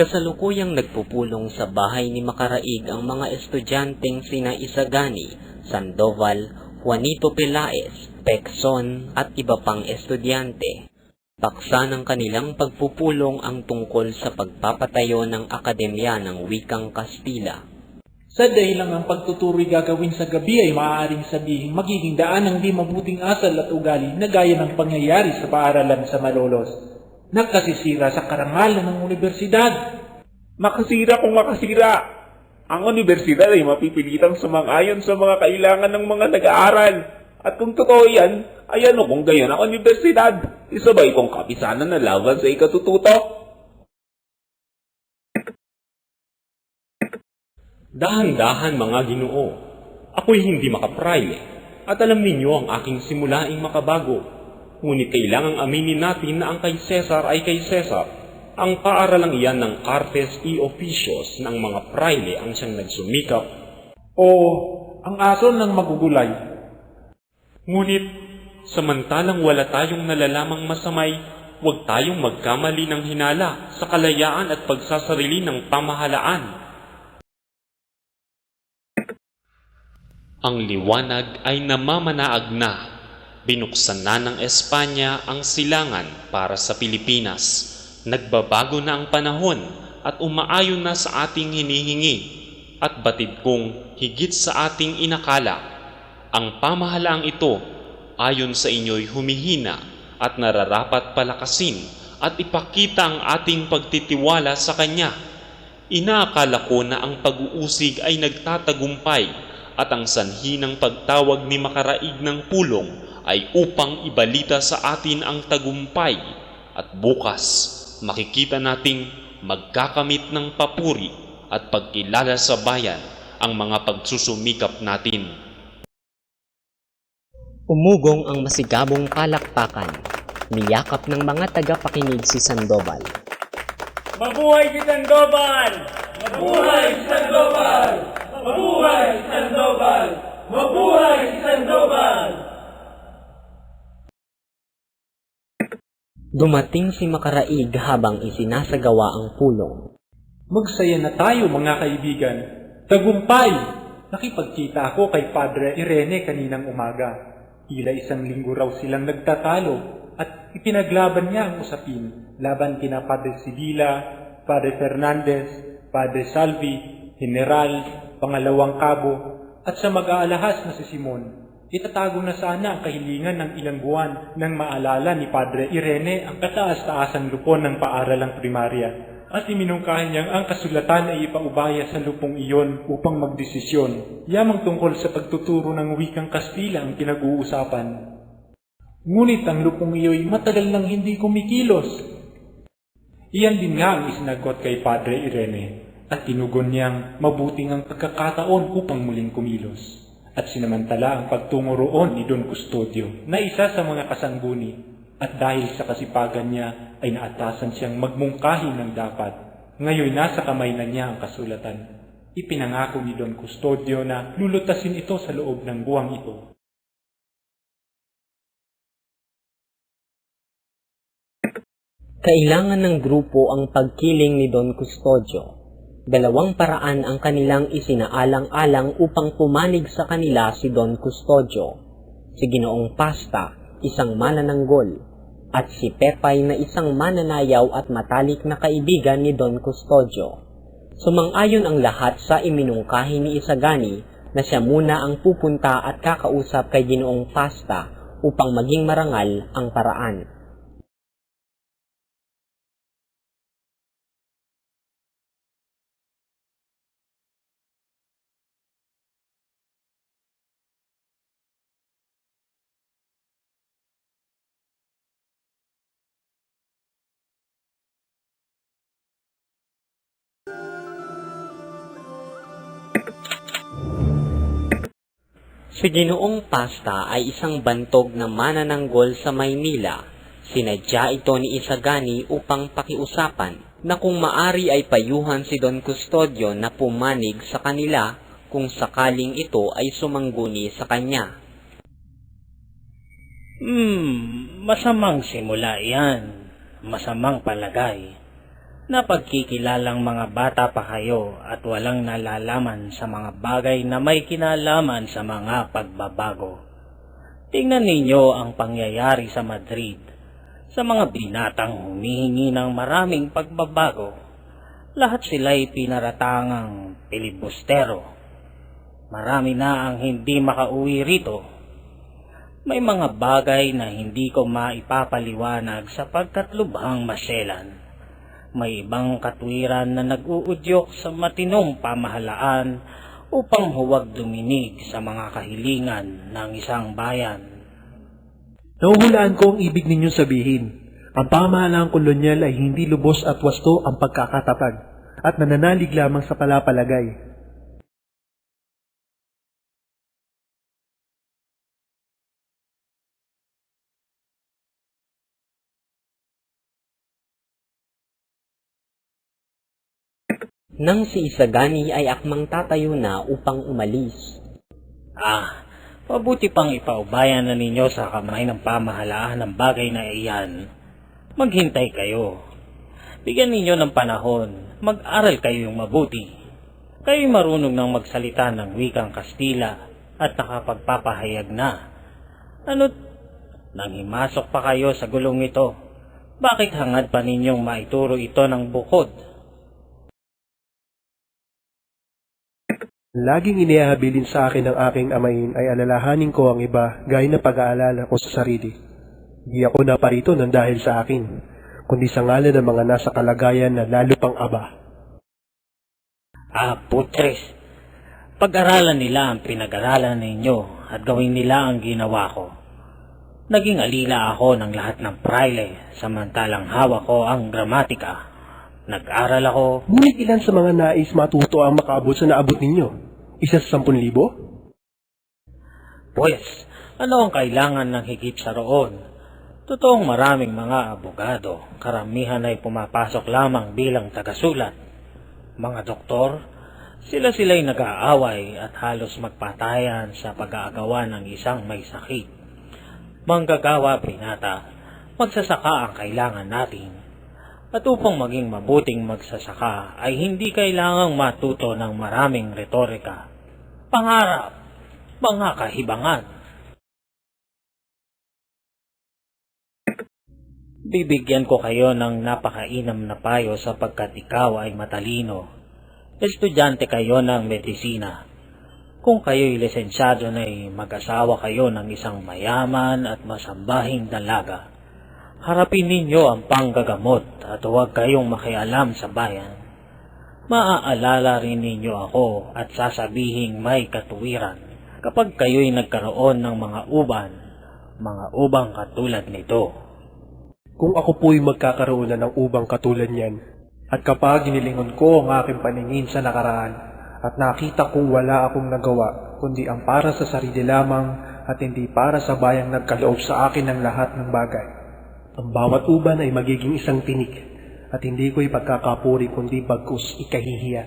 Kasalukuyang nagpupulong sa bahay ni Makaraig ang mga estudyanteng sina Isagani, Sandoval, Juanito Pelaez, Pecson at iba pang estudyante. Paksa ng kanilang pagpupulong ang tungkol sa pagpapatayo ng Akademya ng Wikang Kastila. Sa dahilang ang pagtuturo'y gagawin sa gabi ay maaaring sabihin magiging daan ng di mabuting asal at ugali na gaya ng pangyayari sa paaralan sa Malolos. Nakasisira sa karangalan ng universidad. Makasira kung makasira. Ang universidad ay mapipilitang sumang-ayon sa mga kailangan ng mga nag-aaral. At kung totoo yan, ay ano kung gayon ang universidad? Isa ba itong kapisanan na laban sa ikatututo? Dahan-dahan mga Ginoo, ako'y hindi makaprayle, at alam ninyo ang aking simulaing makabago. Ngunit kailangang aminin natin na ang kay Cesar ay kay Cesar. Ang paaralang iyan ng Cartes y Oficios ng mga prayle ang siyang nagsumikap. O ang aso ng magugulay. Ngunit, samantalang wala tayong nalalamang masamay, huwag tayong magkamali ng hinala sa kalayaan at pagsasarili ng pamahalaan. Ang liwanag ay namamanaag na. Binuksan na ng Espanya ang silangan para sa Pilipinas. Nagbabago na ang panahon at umaayon na sa ating hinihingi. At batid kong higit sa ating inakala. Ang pamahalaang ito ayon sa inyo'y humihina at nararapat palakasin at ipakita ang ating pagtitiwala sa Kanya. Inaakala ko na ang pag-uusig ay nagtatagumpay at ang sanhi ng pagtawag ni Makaraig ng pulong ay upang ibalita sa atin ang tagumpay at bukas makikita nating magkakamit ng papuri at pagkilala sa bayan ang mga pagsusumikap natin. Umugong ang masigabong palakpakan. Niyakap ng mga tagapakinig si Sandoval. Mabuhay si Sandoval! Mabuhay si Sandoval! Mabuhay si Sandoval! Mabuhay si Sandoval! Dumating si Makaraig habang isinasagawa ang pulong. Magsaya na tayo mga kaibigan. Tagumpay! Nakipagkita ako kay Padre Irene kaninang umaga. Tila 1 linggo raw silang nagtatalo at ipinaglaban niya ang usapin laban kina Padre Sibila, Padre Fernandez, Padre Salvi, General, Pangalawang Cabo at sa mag-aalahas na si Simon. Itatago na sana ang kahilingan ng ilang buwan nang maalala ni Padre Irene ang kataas-taasang lupon ng paaralang primarya at iminungkahan niyang ang kasulatan ay ipaubaya sa lupong iyon upang magdesisyon. Yamang tungkol sa pagtuturo ng wikang Kastila ang pinag-uusapan. Ngunit ang lupong iyo'y matagal nang hindi kumikilos. Iyan din nga ang isinagot kay Padre Irene at tinugon niyang mabuting ang pagkakataon upang muling kumilos. At sinamantala ang pagtungo roon ni Don Custodio na isa sa mga kasangguni at dahil sa kasipagan niya ay naatasan siyang magmungkahi ng dapat. Ngayon nasa kamay na niya ang kasulatan. Ipinangako ni Don Custodio na lulutasin ito sa loob ng buwang ito. Kailangan ng grupo ang pagkiling ni Don Custodio. 2 paraan ang kanilang isinaalang-alang upang pumanig sa kanila si Don Custodio. Si Ginoong Pasta, isang manananggol, at si Pepay na isang mananayaw at matalik na kaibigan ni Don Custodio. Sumang-ayon ang lahat sa iminungkahi ni Isagani na siya muna ang pupunta at kakausap kay Ginoong Pasta upang maging marangal ang paraan. Si Ginoong Pasta ay isang bantog na manananggol sa Maynila. Sinadya ito ni Isagani upang pakiusapan na kung maari ay payuhan si Don Custodio na pumanig sa kanila kung sakaling ito ay sumangguni sa kanya. Masamang simula yan. Masamang palagay. Napagkikilalang mga bata pa kayo at walang nalalaman sa mga bagay na may kinalaman sa mga pagbabago. Tingnan ninyo ang pangyayari sa Madrid sa mga binatang humihingi ng maraming pagbabago. Lahat sila'y pinaratangang pilibustero. Marami na ang hindi makauwi rito. May mga bagay na hindi ko maipapaliwanag sapagkat lubhang maselan. May ibang katwiran na nag-uudyok sa matinong pamahalaan upang huwag duminig sa mga kahilingan ng isang bayan. Nahuhulaan ko ang ibig ninyong sabihin. Ang pamahalaang kolonyal ay hindi lubos at wasto ang pagkakatatag at nananalig lamang sa palapalagay. Nang si Isagani ay akmang tatayo na upang umalis. Mabuti pang ipaubayan na ninyo sa kamay ng pamahalaan ng bagay na iyan. Maghintay kayo. Bigyan ninyo ng panahon. Mag-aral kayong mabuti. Kayo'y marunong ng magsalita ng wikang Kastila at nakapagpapahayag na. Ano't nang himasok pa kayo sa gulong ito, bakit hangad pa ninyong maituro ito ng bukod? Laging iniahabilin sa akin ng aking amain ay alalahanin ko ang iba gaya na pag-aalala ko sa sarili. Di ako naparito ng dahil sa akin, kundi sa ngalan ng mga nasa kalagayan na lalo pang aba. Putres! Pag-aralan nila ang pinag-aralan ninyo at gawin nila ang ginawa ko. Naging alila ako ng lahat ng praile samantalang hawak ko ang gramatika. Nag-aral ako. Ngunit ilan sa mga nais matuto ang makaabot sa naabot ninyo? 10,000? Pues, ano ang kailangan ng higit sa roon? Totoong maraming mga abogado, karamihan ay pumapasok lamang bilang tagasulat. Mga doktor, sila'y nag-aaway at halos magpatayan sa pag-aagawa ng isang may sakit. Manggagawa, binata, magsasaka ang kailangan natin. At upang maging mabuting magsasaka ay hindi kailangang matuto ng maraming retorika, pangarap, mga kahibangan. Bibigyan ko kayo ng napakainam na payo sapagkat ikaw ay matalino. Estudyante kayo ng medisina. Kung kayo'y lisensyado na'y mag-asawa kayo ng isang mayaman at masambahing dalaga. Harapin ninyo ang panggagamot at huwag kayong makialam sa bayan. Maaalala rin ninyo ako at sasabihing may katuwiran kapag kayo'y nagkaroon ng mga ubang katulad nito. Kung ako po'y magkakaroon na ng ubang katulad niyan, at kapag ginilingon ko ang aking paningin sa nakaraan, at nakita kong wala akong nagawa, kundi ang para sa sarili lamang at hindi para sa bayang nagkaloob sa akin ng lahat ng bagay. Ang bawat uban ay magiging isang tinik, at hindi ko ipagkakapuri kundi bagkus ikahihiya.